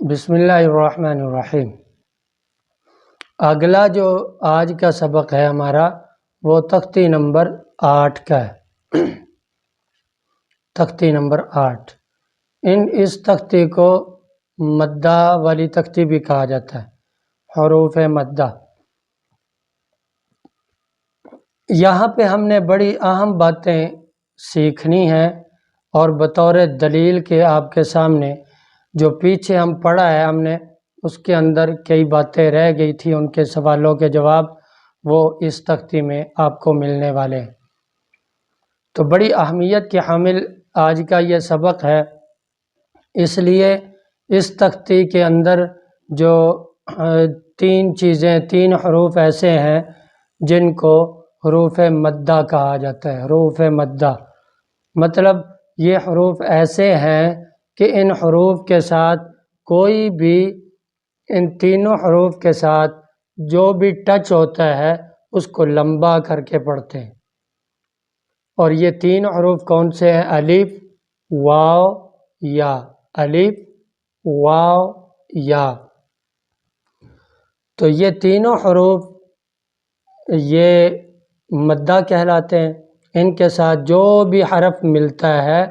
بسم اللہ الرحمن الرحیم۔ اگلا جو آج کا سبق ہے ہمارا وہ تختی نمبر 8 کا ہے۔ تختی نمبر 8 اس تختی کو مدہ والی تختی بھی کہا جاتا ہے، حروف مدہ۔ یہاں پہ ہم نے بڑی اہم باتیں سیکھنی ہیں اور بطور دلیل کے آپ کے سامنے جو پیچھے ہم پڑھا ہے ہم نے اس کے اندر کئی باتیں رہ گئی تھی، ان کے سوالوں کے جواب وہ اس تختی میں آپ کو ملنے والے ہیں۔ تو بڑی اہمیت کے حامل آج کا یہ سبق ہے، اس لیے اس تختی کے اندر جو تین حروف ایسے ہیں جن کو حروف مدہ کہا جاتا ہے۔ حروف مدہ مطلب یہ حروف ایسے ہیں کہ ان حروف کے ساتھ کوئی بھی ان تینوں حروف کے ساتھ جو بھی ٹچ ہوتا ہے اس کو لمبا کر کے پڑھتے ہیں۔ اور یہ تین حروف کون سے ہیں؟ الف، واو، یا۔ الف، واو، یا۔ تو یہ تینوں حروف یہ مدہ کہلاتے ہیں۔ ان کے ساتھ جو بھی حرف ملتا ہے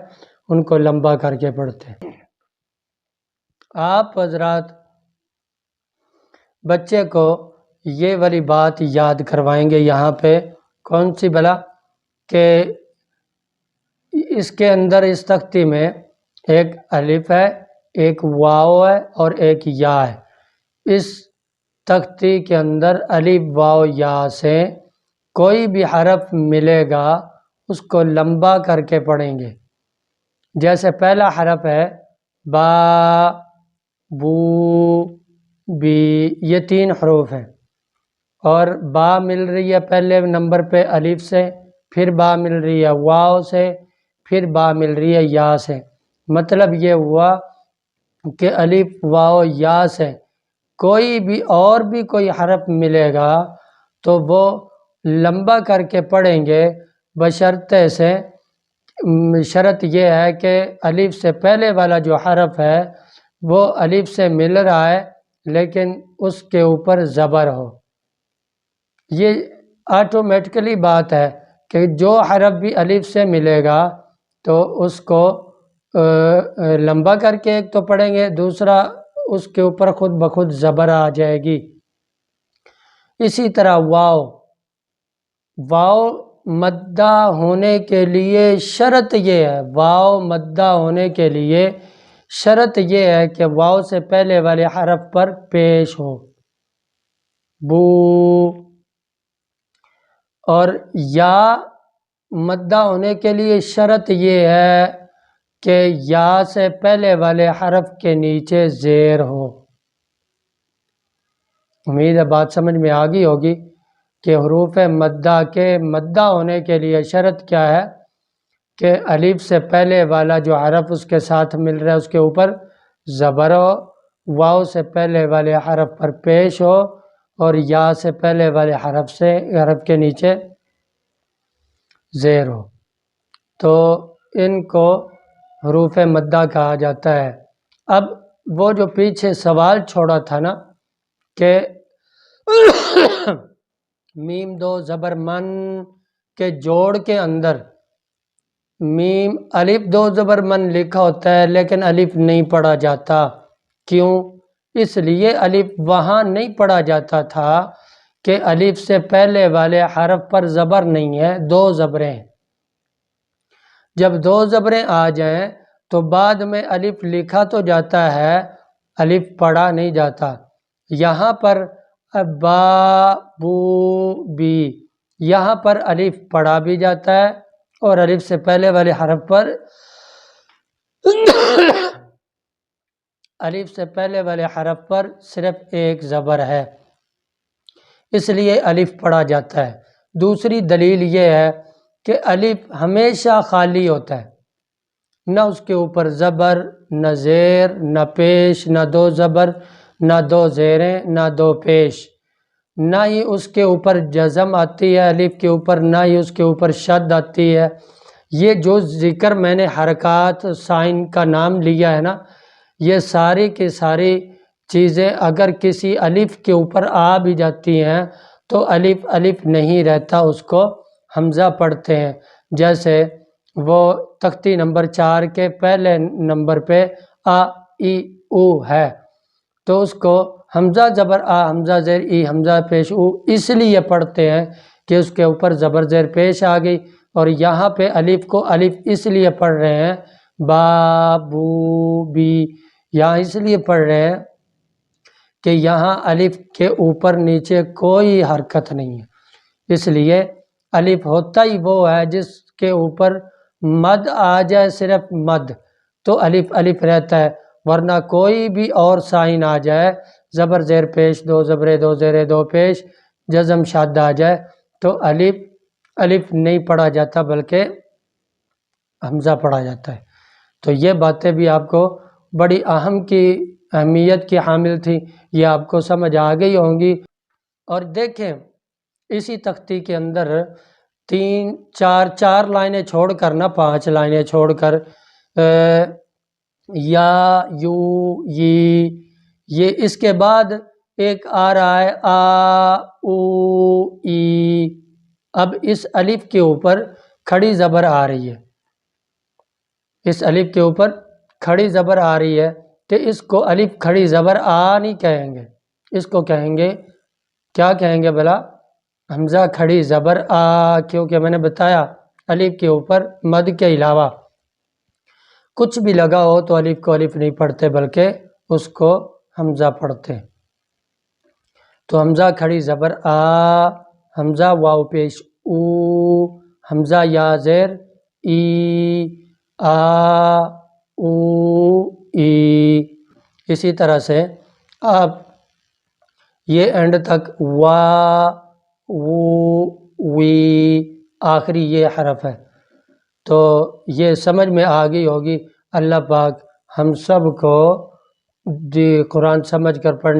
ان کو لمبا کر کے پڑھتے ہیں۔ آپ حضرات بچے کو یہ والی بات یاد کروائیں گے یہاں پہ، کون سی بلا؟ کہ اس کے اندر اس تختی میں ایک الف ہے، ایک واو ہے اور ایک یا ہے۔ اس تختی کے اندر الف، واو، یا سے کوئی بھی حرف ملے گا اس کو لمبا کر کے پڑھیں گے۔ جیسے پہلا حرف ہے با، بو، بی، یہ تین حروف ہیں، اور با مل رہی ہے پہلے نمبر پہ الف سے، پھر با مل رہی ہے واو سے، پھر با مل رہی ہے یا سے۔ مطلب یہ ہوا کہ الف، واو، یا سے کوئی بھی حرف ملے گا تو وہ لمبا کر کے پڑھیں گے، بشرطے سے شرط یہ ہے کہ الف سے پہلے والا جو حرف ہے وہ الف سے مل رہا ہے لیکن اس کے اوپر زبر ہو۔ یہ آٹومیٹکلی بات ہے کہ جو حرف بھی الف سے ملے گا تو اس کو لمبا کر کے ایک تو پڑھیں گے، دوسرا اس کے اوپر خود بخود زبر آ جائے گی۔ اسی طرح واو، واو مدہ ہونے کے لیے شرط یہ ہے، واو مدہ ہونے کے لیے شرط یہ ہے کہ واو سے پہلے والے حرف پر پیش ہو، بو۔ اور یا مدہ ہونے کے لیے شرط یہ ہے کہ یا سے پہلے والے حرف کے نیچے زیر ہو۔ امید ہے بات سمجھ میں آ گئی ہوگی کہ حروف مدہ کے مدہ ہونے کے لیے شرط کیا ہے کہ الف سے پہلے والا جو حرف اس کے ساتھ مل رہا ہے اس کے اوپر زبر ہو، واو سے پہلے والے حرف پر پیش ہو، اور یا سے پہلے والے حرف کے نیچے زیر ہو، تو ان کو حروف مدہ کہا جاتا ہے۔ اب وہ جو پیچھے سوال چھوڑا تھا نا کہ میم دو زبر من کے جوڑ کے اندر میم الف دو زبر من لکھا ہوتا ہے لیکن الف نہیں پڑھا جاتا، کیوں؟ اس لیے الف وہاں نہیں پڑھا جاتا تھا کہ الف سے پہلے والے حرف پر زبر نہیں ہے، دو زبریں ہیں۔ جب دو زبریں آ جائیں تو بعد میں الف لکھا تو جاتا ہے، الف پڑھا نہیں جاتا۔ یہاں پر با، بو، بی، یہاں پر الف پڑھا بھی جاتا ہے اور الف سے پہلے والے حرف پر الف سے پہلے والے حرف پر صرف ایک زبر ہے، اس لیے الف پڑھا جاتا ہے۔ دوسری دلیل یہ ہے کہ الف ہمیشہ خالی ہوتا ہے، نہ اس کے اوپر زبر، نہ زیر، نہ پیش، نہ دو زبر، نہ دو زیریں، نہ دو پیش، نہ ہی اس کے اوپر جزم آتی ہے الف کے اوپر، نہ ہی اس کے اوپر شد آتی ہے۔ یہ جو ذکر میں نے حرکات سائن کا نام لیا ہے نا، یہ ساری کی ساری چیزیں اگر کسی الف کے اوپر آ بھی جاتی ہیں تو الف الف نہیں رہتا، اس کو حمزہ پڑھتے ہیں۔ جیسے وہ تختی نمبر 4 کے پہلے نمبر پہ آ ای او ہے، تو اس کو حمزہ زبر آ، حمزہ زیر ای، حمزہ پیش او اس لیے پڑھتے ہیں کہ اس کے اوپر زبر زیر پیش آ گئی، اور یہاں پہ الف کو الف اس لیے پڑھ رہے ہیں، با بو بی، یہاں اس لیے پڑھ رہے ہیں کہ یہاں الف کے اوپر نیچے کوئی حرکت نہیں ہے، اس لیے الف ہوتا ہی وہ ہے جس کے اوپر مد آ جائے، صرف مد، تو الف الف رہتا ہے، ورنہ کوئی بھی اور سائن آ جائے، زبر زیر پیش دو، زبر دو، زیر دو پیش، جزم شاد آ جائے تو الف الف نہیں پڑھا جاتا بلکہ حمزہ پڑھا جاتا ہے۔ تو یہ باتیں بھی آپ کو بڑی اہمیت کی حامل تھی، یہ آپ کو سمجھ آ گئی ہوں گی۔ اور دیکھیں اسی تختی کے اندر 4 لائنیں چھوڑ کر نہ 5 لائنیں چھوڑ کر یا یو یہ اس کے بعد ایک آ رہا ہے آ او ای، اب اس الف کے اوپر کھڑی زبر آ رہی ہے، اس الف کے اوپر کھڑی زبر آ رہی ہے، کہ اس کو الف کھڑی زبر آ نہیں کہیں گے، اس کو کہیں گے، کیا کہیں گے بلا؟ حمزہ کھڑی زبر آ، کیونکہ میں نے بتایا الف کے اوپر مد کے علاوہ کچھ بھی لگا ہو تو الف کو الف نہیں پڑھتے بلکہ اس کو حمزہ پڑھتے ہیں۔ تو حمزہ کھڑی زبر آ، حمزہ واو پیش او، حمزہ یا زیر ای، آ او ای، اسی طرح سے اب یہ اینڈ تک وا وو وی، آخری یہ حرف ہے۔ تو یہ سمجھ میں آ گئی ہوگی۔ اللہ پاک ہم سب کو قرآن سمجھ کر پڑھنے